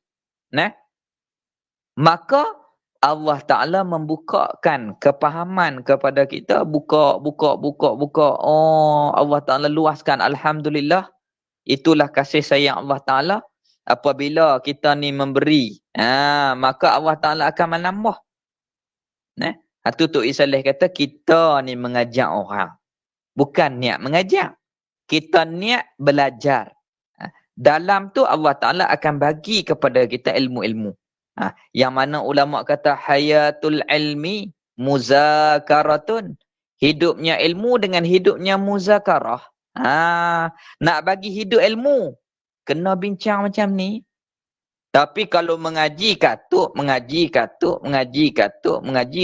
Maka Allah Ta'ala membukakan kepahaman kepada kita. Buka. Oh, Allah Ta'ala luaskan. Alhamdulillah. Itulah kasih sayang Allah Ta'ala. Apabila kita ni memberi, maka Allah Ta'ala akan menambah. Itu Tok Isalih kata, kita ni mengajak orang. Bukan niat mengajar. Kita niat belajar. Dalam tu Allah Ta'ala akan bagi kepada kita ilmu-ilmu. Yang mana ulama kata, hayatul ilmi muzakaratun. Hidupnya ilmu dengan hidupnya muzakarah. Nak bagi hidup ilmu, kena bincang macam ni. Tapi kalau mengaji katuk, mengaji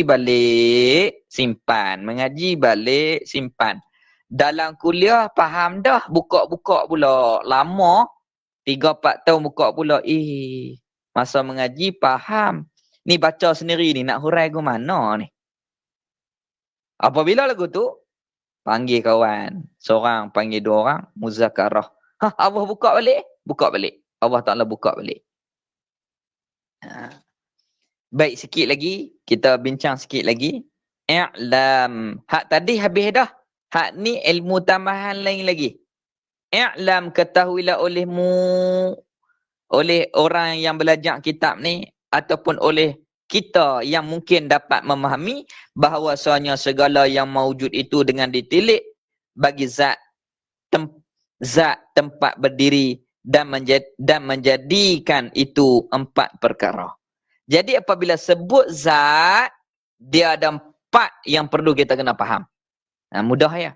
balik, simpan. Mengaji balik, simpan. Dalam kuliah, faham dah, buka-buka pula. Lama, 3-4 tahun buka pula. Masa mengaji, faham. Ni baca sendiri ni, nak hurai ke mana ni? Apabila lagu tu, panggil kawan. Seorang, panggil 2 orang, muzakarah. Allah buka balik? Buka balik. Allah Ta'ala buka balik. Baik, sikit lagi. Kita bincang sikit lagi. I'lam. Hak tadi habis dah. Hak ni ilmu tambahan lain lagi. I'lam, ketahuilah olehmu, oleh orang yang belajar kitab ni, ataupun oleh kita yang mungkin dapat memahami bahawasanya segala yang mawujud itu dengan ditilik bagi zat tempat berdiri dan menjadikan itu 4 perkara. Jadi apabila sebut zat, dia ada 4 yang perlu kita kena faham. Mudah ya.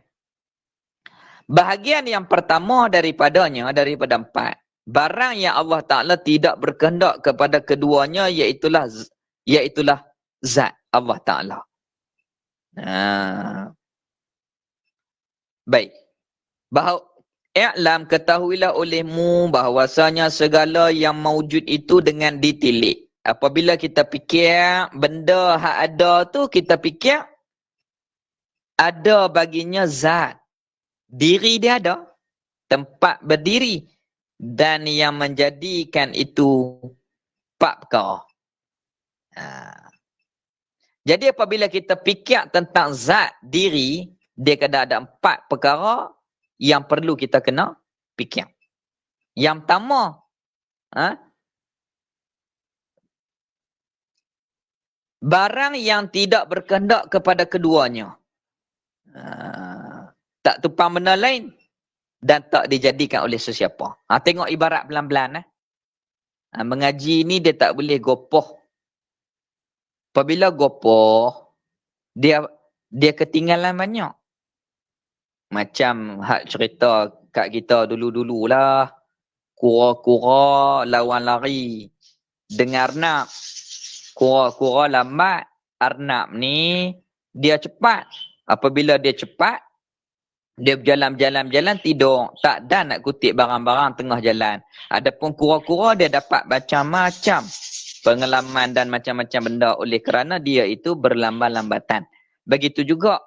Bahagian yang pertama daripada 4. Barang yang Allah Ta'ala tidak berkehendak kepada keduanya, iaitulah zat Allah Ta'ala. Baik. I'lam, ketahuilah olehmu bahawasanya segala yang mawujud itu dengan ditilik. Apabila kita fikir benda hak ada tu, kita fikir ada baginya zat. Diri dia ada. Tempat berdiri. Dan yang menjadikan itu 4 perkara. Jadi apabila kita fikir tentang zat diri, dia kena ada 4 perkara yang perlu kita kena fikir. Yang pertama, barang yang tidak berkehendak kepada keduanya. Tak tumpang benda lain dan tak dijadikan oleh sesiapa. Tengok ibarat pelan-pelan. Mengaji ni dia tak boleh gopoh. Apabila gopoh, dia ketinggalan banyak. Macam hak cerita kat kita dulu-dululah. Kura-kura lawan lari. Dengar arnab. Kura-kura lambat. Arnab ni dia cepat. Apabila dia cepat, dia berjalan-jalan tidur. Tak ada nak kutip barang-barang tengah jalan. Adapun kura-kura dia dapat macam-macam pengalaman dan macam-macam benda oleh kerana dia itu berlambat-lambatan. Begitu juga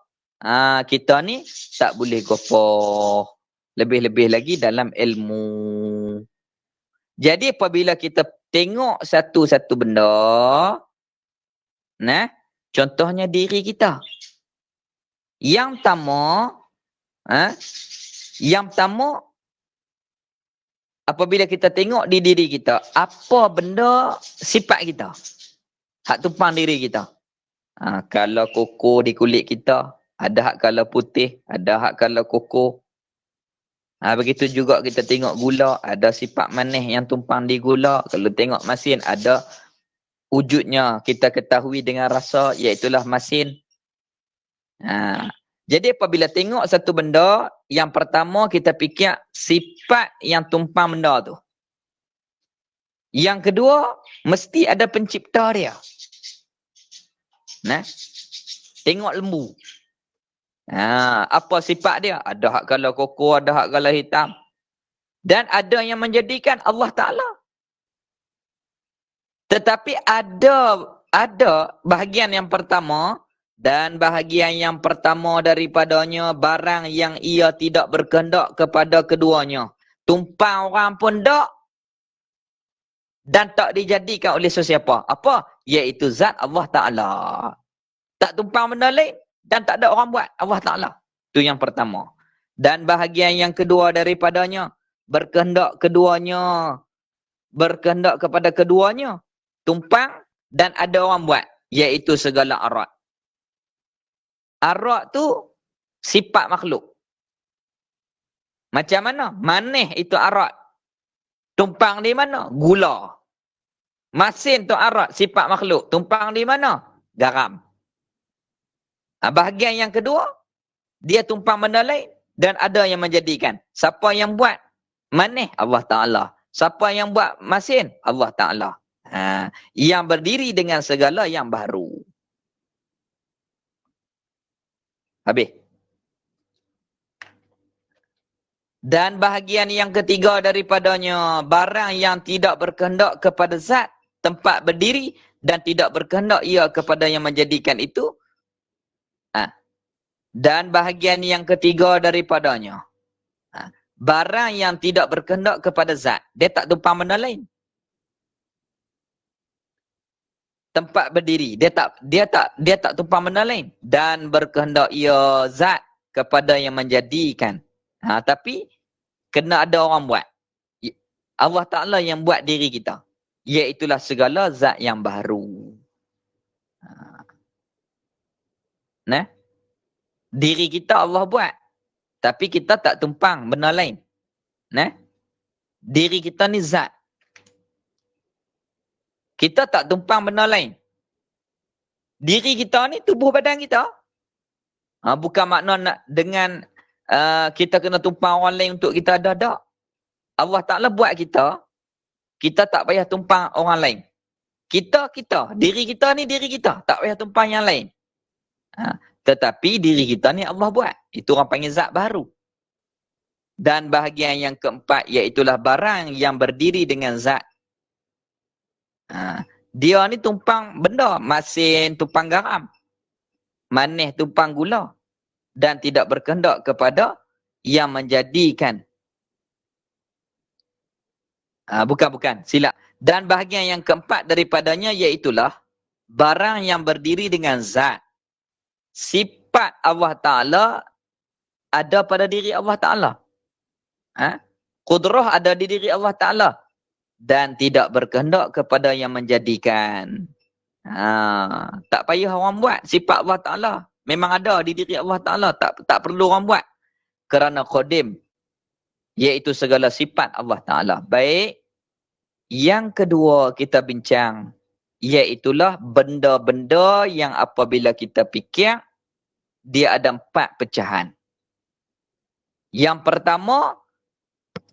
kita ni tak boleh gopoh. Lebih-lebih lagi dalam ilmu. Jadi apabila kita tengok satu-satu benda, contohnya diri kita. Yang pertama, apabila kita tengok di diri kita, apa benda sifat kita? Hak tumpang diri kita. Kalau kukuh di kulit kita, ada hak kalau putih, ada hak kalau kukuh. Begitu juga kita tengok gula, ada sifat manis yang tumpang di gula. Kalau tengok masin, ada wujudnya kita ketahui dengan rasa, iaitulah masin. Jadi apabila tengok satu benda, yang pertama kita fikir sifat yang tumpang benda tu. Yang kedua, mesti ada pencipta dia. Nah, tengok lembu. Apa sifat dia? Ada hak kala koko, ada hak kala hitam. Dan ada yang menjadikan Allah Ta'ala. Tetapi ada bahagian yang pertama, dan bahagian yang pertama daripadanya barang yang ia tidak berkehendak kepada keduanya. Tumpang orang pun tak, dan tak dijadikan oleh sesiapa. Apa? Iaitu zat Allah Ta'ala. Tak tumpang benda lain. Dan tak ada orang buat, Allah Ta'ala. Itu yang pertama. Dan bahagian yang kedua daripadanya, berkehendak kepada keduanya, tumpang dan ada orang buat, iaitu segala arat. Arat tu sifat makhluk. Macam mana? Manis itu arat. Tumpang di mana? Gula. Masin tu arat, sifat makhluk. Tumpang di mana? Garam. Bahagian yang kedua, dia tumpang benda lain dan ada yang menjadikan. Siapa yang buat manis? Allah Ta'ala. Siapa yang buat masin? Allah Ta'ala. Yang berdiri dengan segala yang baru. Habis. Dan bahagian yang ketiga daripadanya, barang yang tidak berkehendak kepada zat, tempat berdiri, dan tidak berkehendak ia kepada yang menjadikan itu. Dan bahagian yang ketiga daripadanya, barang yang tidak berkehendak kepada zat, dia tak tumpang benda lain. Tempat berdiri, dia tak tumpang benda lain, dan berkehendak ia zat kepada yang menjadikan. Tapi kena ada orang buat. Allah Ta'ala yang buat diri kita, iaitulah segala zat yang baru. Nah, diri kita Allah buat, tapi kita tak tumpang benda lain. Nah, diri kita ni zat. Kita tak tumpang benda lain. Diri kita ni tubuh badan kita. Bukan makna nak dengan kita kena tumpang orang lain untuk kita ada. Tak. Allah Ta'ala buat kita, kita tak payah tumpang orang lain. Kita, diri kita ni diri kita, tak payah tumpang yang lain. Tetapi diri kita ni Allah buat. Itu orang panggil zat baru. Dan bahagian yang keempat, iaitulah barang yang berdiri dengan zat. Dia ni tumpang benda, masin tumpang garam, manis tumpang gula, dan tidak berkehendak kepada yang menjadikan. Bukan, silap. Dan bahagian yang keempat daripadanya, iaitulah barang yang berdiri dengan zat. Sifat Allah Ta'ala ada pada diri Allah Ta'ala. Qudrah ada di diri Allah Ta'ala. Dan tidak berkehendak kepada yang menjadikan. Tak payah orang buat. Sifat Allah Ta'ala memang ada di diri Allah Ta'ala. Tak perlu orang buat. Kerana qadim, iaitu segala sifat Allah Ta'ala. Baik. Yang kedua kita bincang, iaitulah benda-benda yang apabila kita fikir, dia ada 4 pecahan. Yang pertama,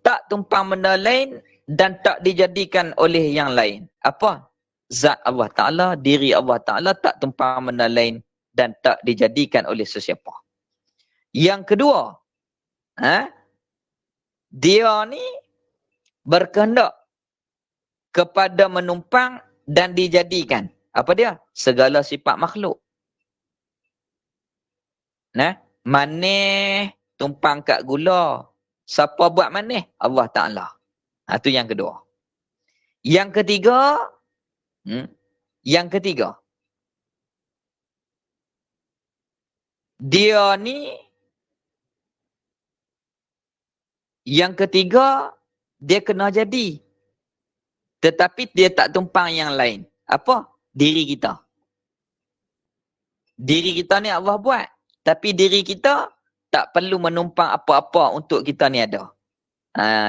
tak tumpang benda lain dan tak dijadikan oleh yang lain. Apa? Zat Allah Ta'ala, diri Allah Ta'ala tak tumpang benda lain dan tak dijadikan oleh sesiapa. Yang kedua, dia ni berkehendak kepada menumpang dan dijadikan. Apa dia? Segala sifat makhluk. Manis tumpang kat gula. Siapa buat manis? Allah Ta'ala. Itu yang kedua. Yang ketiga, dia ni, yang ketiga, dia kena jadi. Tetapi dia tak tumpang yang lain. Apa? Diri kita. Diri kita ni Allah buat. Tapi diri kita tak perlu menumpang apa-apa untuk kita ni ada.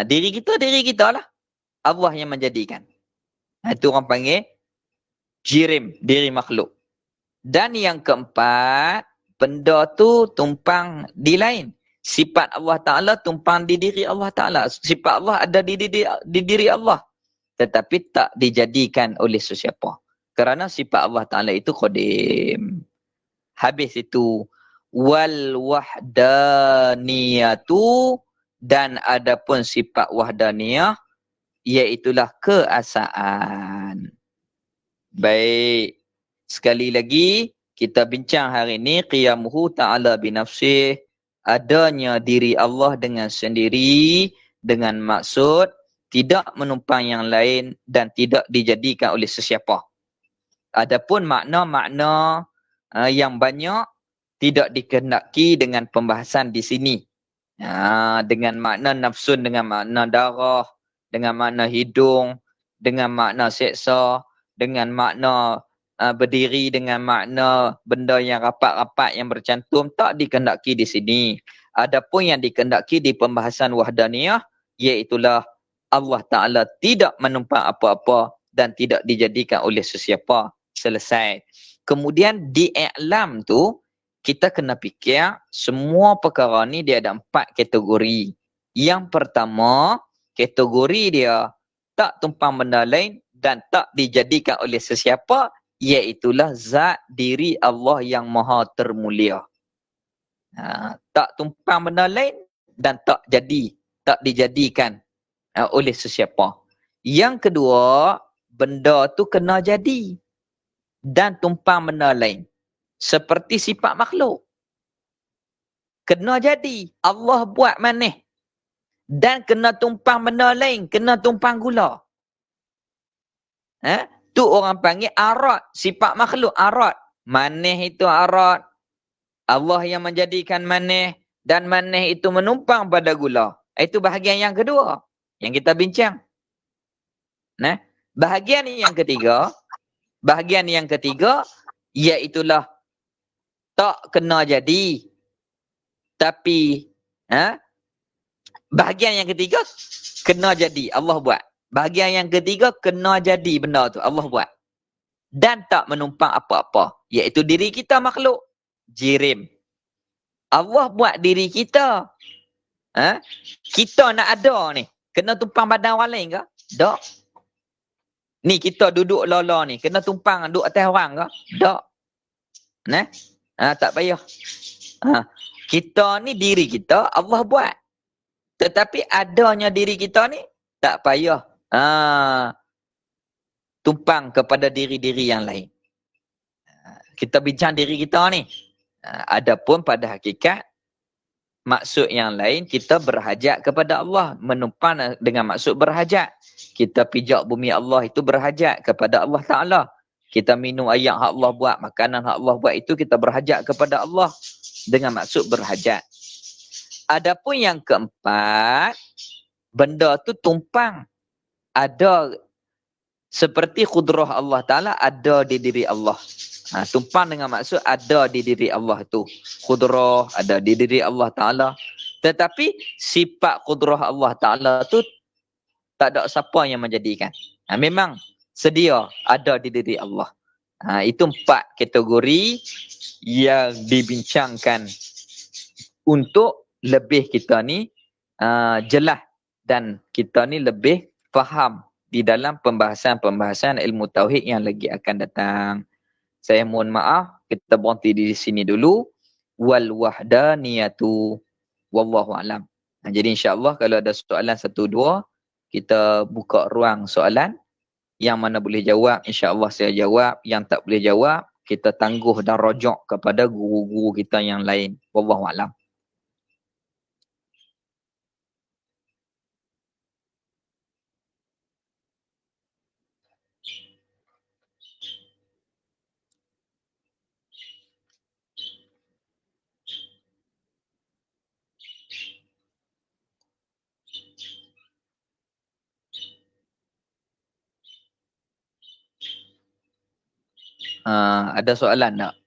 Diri kita lah. Allah yang menjadikan. Itu orang panggil jirim, diri makhluk. Dan yang keempat, benda tu tumpang di lain. Sifat Allah Ta'ala tumpang di diri Allah Ta'ala. Sifat Allah ada di diri Allah. Tetapi tak dijadikan oleh sesiapa. Kerana sifat Allah Ta'ala itu qadim. Habis itu. Wal wahdaniyatu. Dan adapun sifat wahdaniyah. Iaitulah keasaan. Baik. Sekali lagi. Kita bincang hari ini. Qiyamuhu ta'ala binafsih. Adanya diri Allah dengan sendiri. Dengan maksud. Tidak menumpang yang lain dan tidak dijadikan oleh sesiapa. Adapun makna-makna yang banyak tidak dikehendaki dengan pembahasan di sini. Dengan makna nafsun, dengan makna darah, dengan makna hidung, dengan makna seksa, dengan makna berdiri, dengan makna benda yang rapat-rapat yang bercantum, tak dikehendaki di sini. Adapun yang dikehendaki di pembahasan wahdaniyah, iaitulah Allah Ta'ala tidak menumpang apa-apa dan tidak dijadikan oleh sesiapa. Selesai. Kemudian di i'lam tu, kita kena fikir semua perkara ni dia ada 4 kategori. Yang pertama, kategori dia tak tumpang benda lain dan tak dijadikan oleh sesiapa, iaitulah zat diri Allah yang maha termulia. Tak tumpang benda lain dan tak dijadikan oleh sesiapa. Yang kedua, benda tu kena jadi dan tumpang benda lain. Seperti sifat makhluk. Kena jadi. Allah buat manis. Dan kena tumpang benda lain. Kena tumpang gula. Tu orang panggil arat. Sifat makhluk arat. Manis itu arat. Allah yang menjadikan manis. Dan manis itu menumpang pada gula. Itu bahagian yang kedua. Yang kita bincang. Bahagian yang ketiga. Iaitulah tak kena jadi. Tapi bahagian yang ketiga kena jadi. Allah buat. Bahagian yang ketiga kena jadi benda tu. Allah buat. Dan tak menumpang apa-apa. Iaitu diri kita makhluk. Jirim. Allah buat diri kita. Kita nak ada ni. Kena tumpang badan orang lain ke? Tak. Ni kita duduk lala ni. Kena tumpang duduk atas orang ke? Tak. Tak payah. Kita ni diri kita Allah buat. Tetapi adanya diri kita ni tak payah tumpang kepada diri-diri yang lain. Kita bincang diri kita ni. Adapun pada hakikat maksud yang lain kita berhajat kepada Allah, menumpang dengan maksud berhajat. Kita pijak bumi Allah itu berhajat kepada Allah Ta'ala. Kita minum air hak Allah buat, makanan hak Allah buat itu kita berhajat kepada Allah dengan maksud berhajat. Adapun yang keempat, benda tu tumpang. Ada seperti kudrah Allah Ta'ala ada di diri Allah. Tumpang dengan maksud ada di diri Allah tu. Kudrah ada di diri Allah Ta'ala. Tetapi sifat kudrah Allah Ta'ala tu tak ada siapa yang menjadikan. Memang sedia ada di diri Allah. Itu 4 kategori yang dibincangkan untuk lebih kita ni jelas dan kita ni lebih faham di dalam pembahasan-pembahasan ilmu tauhid yang lagi akan datang. Saya mohon maaf, kita berhenti di sini dulu. Wal wahdaniyatu wallahu alam. Jadi insya-Allah kalau ada soalan 1 2 kita buka ruang soalan. Yang mana boleh jawab insya-Allah saya jawab, yang tak boleh jawab kita tangguh dan rujuk kepada guru-guru kita yang lain. Wallahu alam. Ada soalan tak?